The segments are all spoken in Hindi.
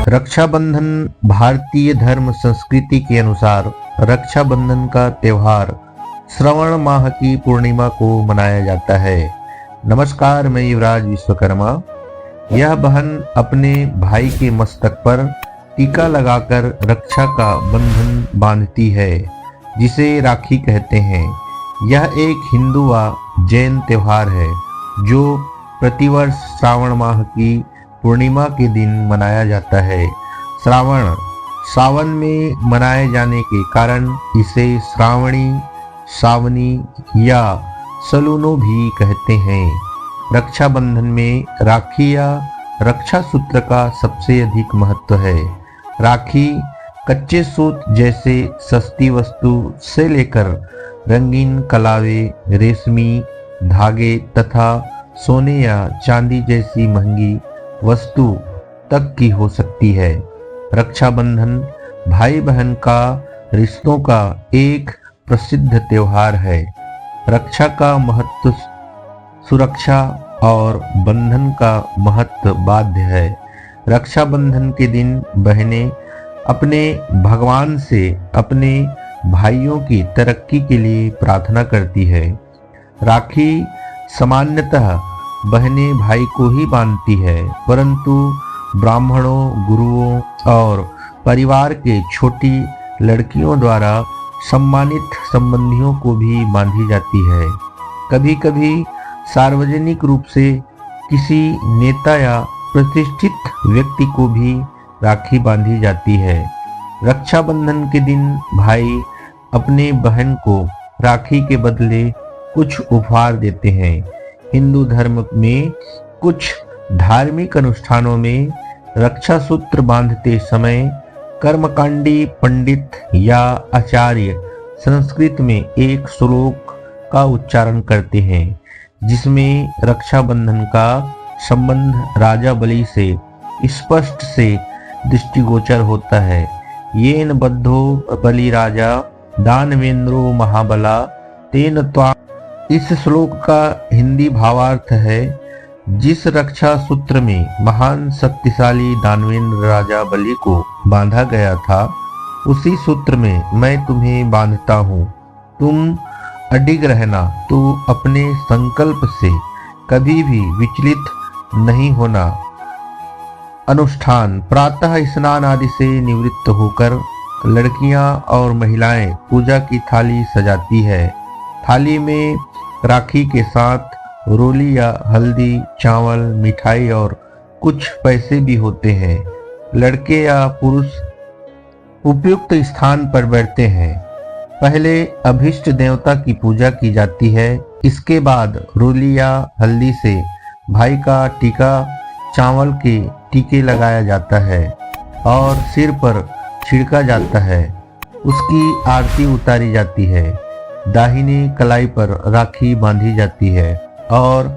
रक्षाबंधन भारतीय धर्म संस्कृति के अनुसार रक्षाबंधन का त्योहार श्रावण माह की पूर्णिमा को मनाया जाता है। नमस्कार, मैं युवराज विश्वकर्मा। यह बहन अपने भाई के मस्तक पर टीका लगाकर रक्षा का बंधन बांधती है, जिसे राखी कहते हैं। यह एक हिंदू व जैन त्योहार है जो प्रतिवर्ष श्रावण माह की पूर्णिमा के दिन मनाया जाता है। सावन में मनाए जाने के कारण इसे श्रावणी, सावनी या सलूनो भी कहते हैं। रक्षाबंधन में राखी या रक्षा सूत्र का सबसे अधिक महत्व है। राखी कच्चे सूत जैसे सस्ती वस्तु से लेकर रंगीन कलावे, रेशमी धागे तथा सोने या चांदी जैसी महंगी वस्तु तक की हो सकती है। रक्षाबंधन भाई बहन का रिश्तों का एक प्रसिद्ध त्योहार है। रक्षा का महत्व सुरक्षा और बंधन का महत्व बाध्य है। रक्षाबंधन के दिन बहनें अपने भगवान से अपने भाइयों की तरक्की के लिए प्रार्थना करती है। राखी सामान्यतः बहनें भाई को ही बांधती है, परंतु ब्राह्मणों, गुरुओं और परिवार के छोटी लड़कियों द्वारा सम्मानित संबंधियों को भी बांधी जाती है। कभी कभी सार्वजनिक रूप से किसी नेता या प्रतिष्ठित व्यक्ति को भी राखी बांधी जाती है। रक्षाबंधन के दिन भाई अपने बहन को राखी के बदले कुछ उपहार देते हैं। हिंदू धर्म में कुछ धार्मिक अनुष्ठानों में रक्षा सूत्र बांधते समय कर्मकांडी पंडित या आचार्य संस्कृत में एक श्लोक का उच्चारण करते हैं, जिसमें रक्षाबंधन का संबंध राजा बलि से स्पष्ट से दृष्टिगोचर होता है। येन बद्धो बलि राजा दानवेंद्रो महाबला तेन त्वा। इस श्लोक का हिंदी भावार्थ है, जिस रक्षा सूत्र में महान शक्तिशाली दानवेंद्र राजा बलि को बांधा गया था, उसी सूत्र में मैं तुम्हें बांधता हूँ। तुम अडिग रहना, तो अपने संकल्प से कभी भी विचलित नहीं होना। अनुष्ठान: प्रातः स्नान आदि से निवृत्त होकर लड़कियां और महिलाएं पूजा की थाली सजाती है। थाली में राखी के साथ रोली या हल्दी, चावल, मिठाई और कुछ पैसे भी होते हैं। लड़के या पुरुष उपयुक्त स्थान पर बैठते हैं। पहले अभिष्ट देवता की पूजा की जाती है। इसके बाद रोली या हल्दी से भाई का टीका, चावल के टीके लगाया जाता है और सिर पर छिड़का जाता है। उसकी आरती उतारी जाती है। दाहिने कलाई पर राखी बांधी जाती है और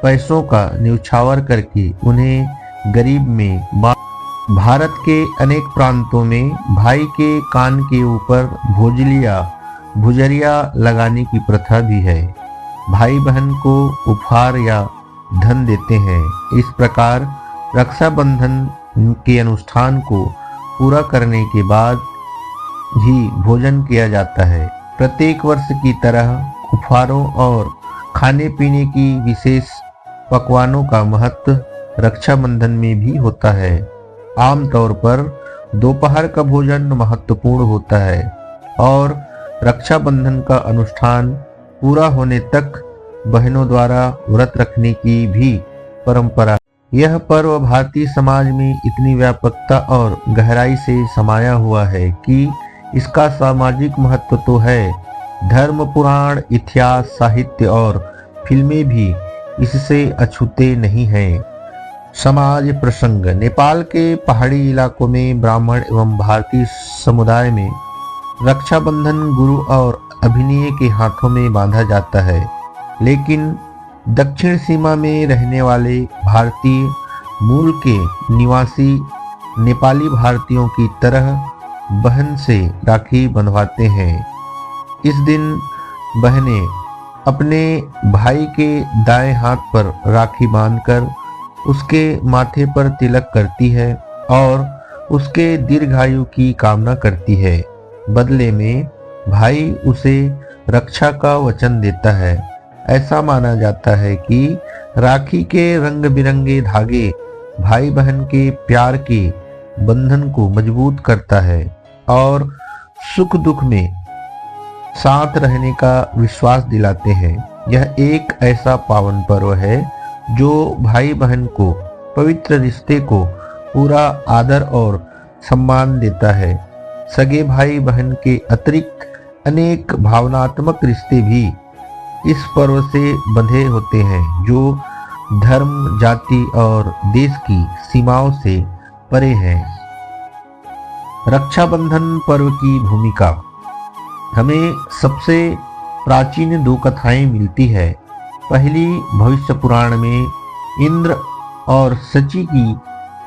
पैसों का न्यौछावर करके उन्हें गरीब में भारत के अनेक प्रांतों में भाई के कान के ऊपर भुजरिया लगाने की प्रथा भी है। भाई बहन को उपहार या धन देते हैं। इस प्रकार रक्षाबंधन के अनुष्ठान को पूरा करने के बाद ही भोजन किया जाता है। प्रत्येक वर्ष की तरह उपहारों और खाने पीने की विशेष पकवानों का महत्व रक्षाबंधन में भी होता है। आमतौर पर दोपहर का भोजन महत्वपूर्ण होता है और रक्षाबंधन का अनुष्ठान पूरा होने तक बहनों द्वारा व्रत रखने की भी परंपरा। यह पर्व भारतीय समाज में इतनी व्यापकता और गहराई से समाया हुआ है कि इसका सामाजिक महत्व तो है। धर्म, पुराण, इतिहास, साहित्य और फिल्में भी इससे अछूते नहीं हैं। समाज प्रसंग: नेपाल के पहाड़ी इलाकों में ब्राह्मण एवं भारतीय समुदाय में रक्षाबंधन गुरु और अभिनय के हाथों में बांधा जाता है, लेकिन दक्षिण सीमा में रहने वाले भारतीय मूल के निवासी नेपाली भारतीयों की तरह बहन से राखी बंधवाते हैं। इस दिन बहनें अपने भाई के दाएं हाथ पर राखी बांधकर उसके माथे पर तिलक करती है और उसके दीर्घायु की कामना करती है। बदले में भाई उसे रक्षा का वचन देता है। ऐसा माना जाता है कि राखी के रंग बिरंगे धागे भाई बहन के प्यार के बंधन को मजबूत करता है और सुख दुख में साथ रहने का विश्वास दिलाते हैं। यह एक ऐसा पावन पर्व है जो भाई बहन को पवित्र रिश्ते को पूरा आदर और सम्मान देता है। सगे भाई बहन के अतिरिक्त अनेक भावनात्मक रिश्ते भी इस पर्व से बंधे होते हैं जो धर्म, जाति और देश की सीमाओं से परे हैं। रक्षाबंधन पर्व की भूमिका हमें सबसे प्राचीन दो कथाएं मिलती है। पहली भविष्य पुराण में इंद्र और सची की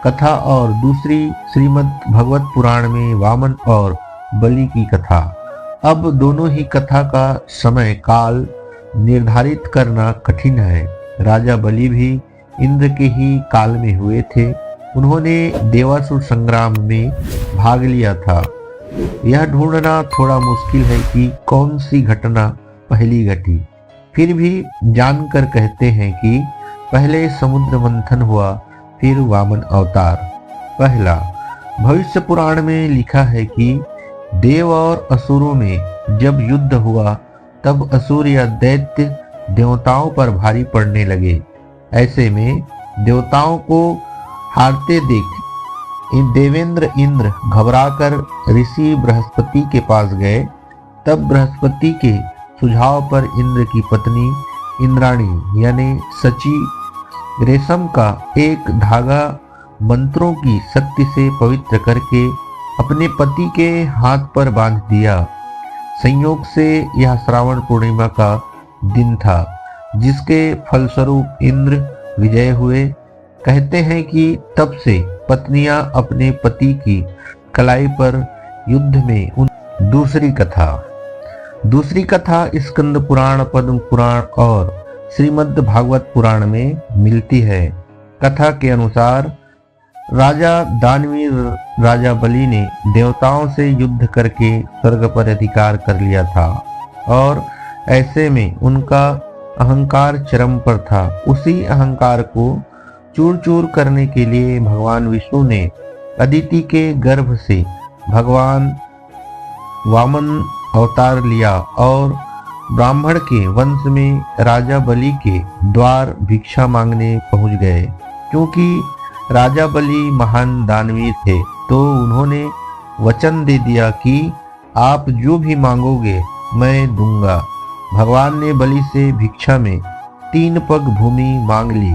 कथा और दूसरी श्रीमद् भागवत पुराण में वामन और बलि की कथा। अब दोनों ही कथा का समय काल निर्धारित करना कठिन है। राजा बलि भी इंद्र के ही काल में हुए थे। उन्होंने देवासुर संग्राम में भाग लिया था। यह ढूंढना थोड़ा मुश्किल है कि कौन सी घटना पहली घटी। फिर भी जानकर कहते हैं कि पहले समुद्र मंथन हुआ, फिर वामन अवतार। पहला भविष्य पुराण में लिखा है कि देव और असुरों में जब युद्ध हुआ तब असुर या दैत्य देवताओं पर भारी पड़ने लगे। ऐसे में देवताओं को हारते देख देवेंद्र इंद्र घबराकर ऋषि बृहस्पति के पास गए। तब बृहस्पति के सुझाव पर इंद्र की पत्नी इंद्राणी यानी सची रेशम का एक धागा मंत्रों की शक्ति से पवित्र करके अपने पति के हाथ पर बांध दिया। संयोग से यह श्रावण पूर्णिमा का दिन था, जिसके फलस्वरूप इंद्र विजय हुए। कहते हैं कि तब से पत्नियां अपने पति की कलाई पर युद्ध में दूसरी कथा स्कंद पुराण, पद्म पुराण और श्रीमद् भागवत पुराण में मिलती है। कथा के अनुसार राजा दानवीर राजा बलि ने देवताओं से युद्ध करके स्वर्ग पर अधिकार कर लिया था और ऐसे में उनका अहंकार चरम पर था। उसी अहंकार को चूर चूर करने के लिए भगवान विष्णु ने अदिति के गर्भ से भगवान वामन अवतार लिया और ब्राह्मण के वंश में राजा बलि के द्वार भिक्षा मांगने पहुंच गए। क्योंकि राजा बलि महान दानवीर थे तो उन्होंने वचन दे दिया कि आप जो भी मांगोगे मैं दूंगा। भगवान ने बलि से भिक्षा में 3 पग भूमि मांग ली।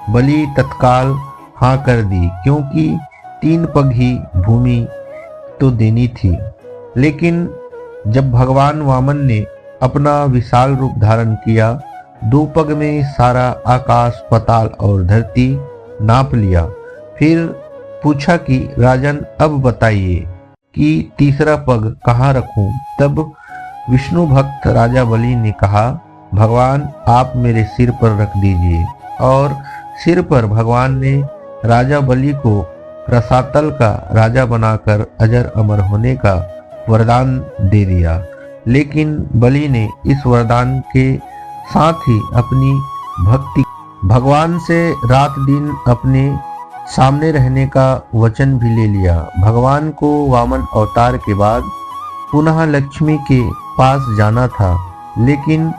बलि तत्काल हाँ कर दी, क्योंकि 3 पग ही भूमि तो देनी थी। लेकिन जब भगवान वामन ने अपना विशाल रूप धारण किया, 2 पग में सारा आकाश, पाताल और धरती नाप लिया। फिर पूछा कि राजन अब बताइए कि तीसरा पग कहाँ रखूं। तब विष्णु भक्त राजा बलि ने कहा, भगवान आप मेरे सिर पर रख दीजिए। और सिर पर भगवान ने राजा बलि को रसातल का राजा बनाकर अजर अमर होने का वरदान दे दिया। लेकिन बलि ने इस वरदान के साथ ही अपनी भक्ति भगवान से रात दिन अपने सामने रहने का वचन भी ले लिया। भगवान को वामन अवतार के बाद पुनः लक्ष्मी के पास जाना था, लेकिन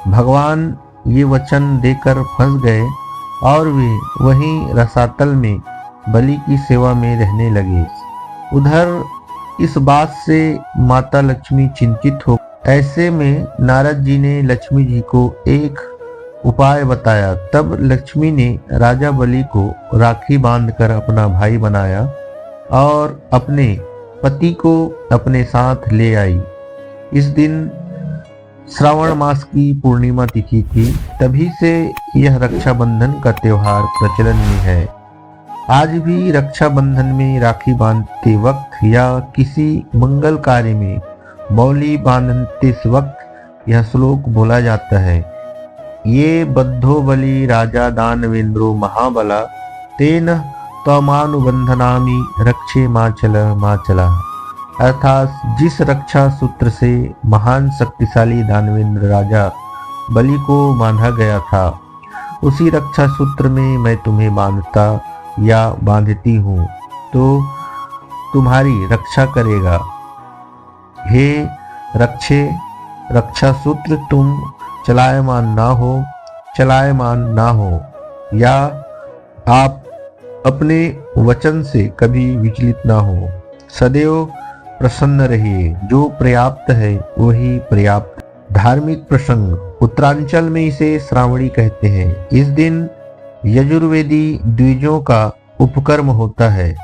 भगवान ये वचन देकर फंस गए और वे वहीं रसातल में बलि की सेवा में रहने लगे। उधर इस बात से माता लक्ष्मी चिंतित हो। ऐसे में नारद जी ने लक्ष्मी जी को एक उपाय बताया। तब लक्ष्मी ने राजा बलि को राखी बांधकर अपना भाई बनाया और अपने पति को अपने साथ ले आई। इस दिन श्रावण मास की पूर्णिमा तिथि थी। तभी से यह रक्षाबंधन का त्योहार प्रचलन में है। आज भी रक्षाबंधन में राखी बांधते वक्त या किसी मंगल कार्य में मौली बांधते वक्त यह श्लोक बोला जाता है, ये बद्धो बलि राजा दानवेंद्रो महाबला तेन तमानुबंधनामि रक्षे माचला। अर्थात जिस रक्षा सूत्र से महान शक्तिशाली दानवेंद्र राजा बलि को बांधा गया था, उसी रक्षा सूत्र में मैं तुम्हें बांधता या बांधती हूँ तो तुम्हारी रक्षा करेगा। हे रक्षा सूत्र, तुम चलायमान ना हो या आप अपने वचन से कभी विचलित ना हो। सदैव प्रसन्न रहिए, जो पर्याप्त है वही पर्याप्त। धार्मिक प्रसंग। उत्तरांचल में इसे श्रावणी कहते हैं। इस दिन यजुर्वेदी द्विजों का उपकर्म होता है।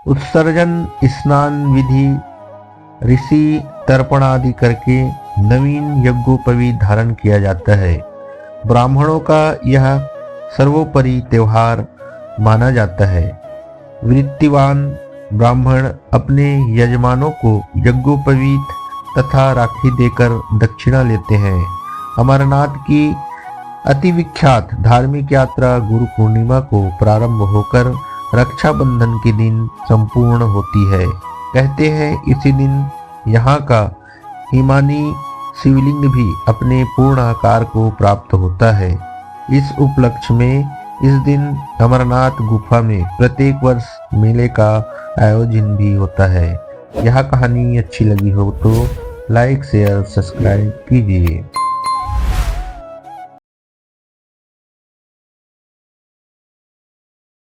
उत्सर्जन, स्नान विधि, ऋषि तर्पण आदि करके नवीन यज्ञोपवीत धारण किया जाता है। ब्राह्मणों का यह सर्वोपरि त्योहार माना जाता है। वृत्तिवान ब्राह्मण अपने यजमानों को यज्ञोपवीत तथा राखी देकर दक्षिणा लेते हैं। अमरनाथ की अति विख्यात धार्मिक यात्रा गुरु पूर्णिमा को प्रारंभ होकर रक्षाबंधन के दिन संपूर्ण होती है। कहते हैं इसी दिन यहाँ का हिमानी शिवलिंग भी अपने पूर्ण आकार को प्राप्त होता है। इस उपलक्ष्य में इस दिन अमरनाथ गुफा में प्रत्येक वर्ष मेले का आयोजन भी होता है। यह कहानी अच्छी लगी हो तो लाइक शेयर सब्सक्राइब कीजिए।